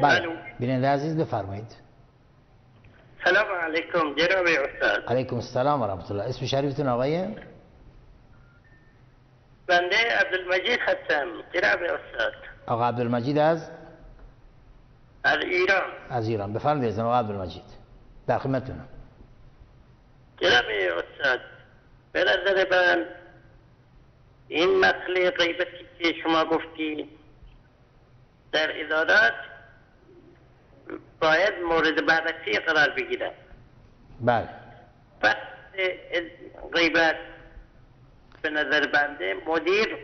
بله بیننده عزیز بفرمایید. سلام علیکم جناب استاد. علیکم السلام و رحمت الله. اسم شریفتون آقای؟ بنده عبدالمجید هستم جناب استاد. آقا عبدالمجید از ایران. از ایران. بفرمایید آقا عبدالمجید، در خدمتتونم. جناب استاد به نظر من این مسئله غیبتی که شما گفتی در ادارات باید مورد بررسی قرار بگیرد. بله. پس غیبت به نظر بنده مدیر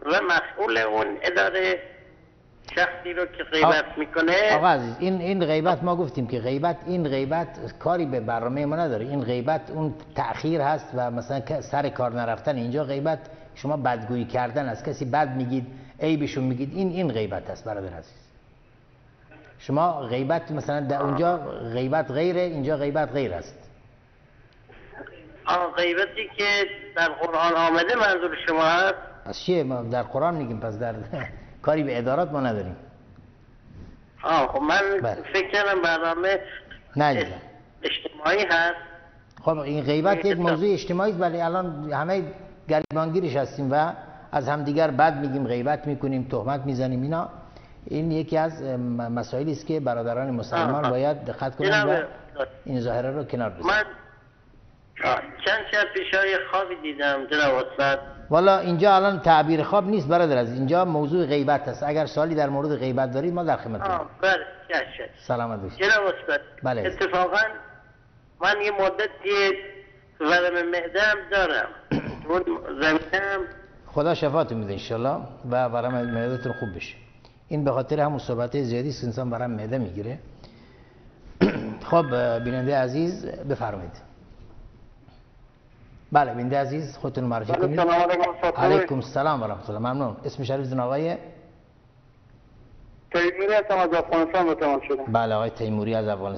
و مسئول اون اداره شخصی رو که غیبت میکنه. آقا عزیز این غیبت ما گفتیم که این غیبت کاری به برنامه ما نداره. این غیبت اون تأخیر هست و مثلا سر کار نرفتن. اینجا غیبت شما بدگویی کردن، از کسی بد میگید، عیبشون میگید، این غیبت است برادر عزیز. شما غیبت مثلا در اونجا غیبت غیره، اینجا غیبت غیر است. غیبتی که در قرآن آمده منظور شما هست؟ از چیه؟ ما در قرآن میگیم، پس در کاری به ادارات ما نداریم. خب من فکر کردم برنامه اجتماعی هست. خب این غیبت یک موضوع اجتماعی است، ولی الان همه گریبانگیرش هستیم و از همدیگر بد میگیم، غیبت میکنیم، تهمت میزنیم. این یکی از مسائلی است که برادران مسلمان باید دقت کنند و این ظاهره رو کنار بذارند. من چند شب پیشای خوابی دیدم جناب استاد. والا اینجا الان تعبیر خواب نیست برادر عزیز، اینجا موضوع غیبت است. اگر سوالی در مورد غیبت دارید ما در خدمتتونیم. بله سلامت باشید جناب استاد. بله. اتفاقا من یه مدتی ورم معده هم دارم. زمینم خدا شفاتون میده انشالله و ورم معده‌تون خوب بشه. این به خاطر همون صحبت زیادی است انسان ورم معده میگیره. خب بیننده عزیز بفرمایید. بله بیننده عزیز خودتون معرفی کنید. علیکم السلام و رحمت الله. ممنون. اسم شریفتون آقای؟ تیموری هستم از افغانستان متماس شدم. بله آقای تیموری از افغانستان.